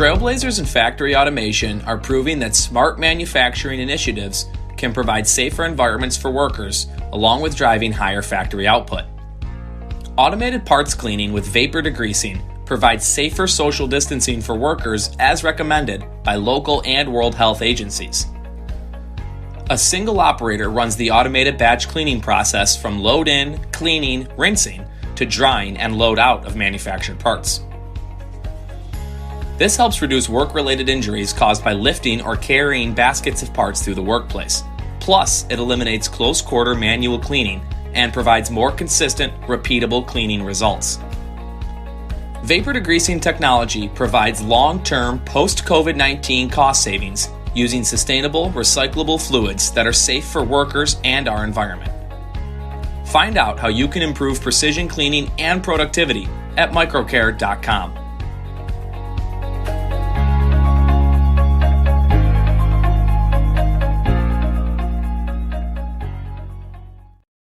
Trailblazers in factory automation are proving that smart manufacturing initiatives can provide safer environments for workers, along with driving higher factory output. Automated parts cleaning with vapor degreasing provides safer social distancing for workers as recommended by local and World Health agencies. A single operator runs the automated batch cleaning process from load in, cleaning, rinsing, to drying and load out of manufactured parts. This helps reduce work-related injuries caused by lifting or carrying baskets of parts through the workplace. Plus, it eliminates close-quarter manual cleaning and provides more consistent, repeatable cleaning results. Vapor degreasing technology provides long-term post-COVID-19 cost savings using sustainable, recyclable fluids that are safe for workers and our environment. Find out how you can improve precision cleaning and productivity at MicroCare.com.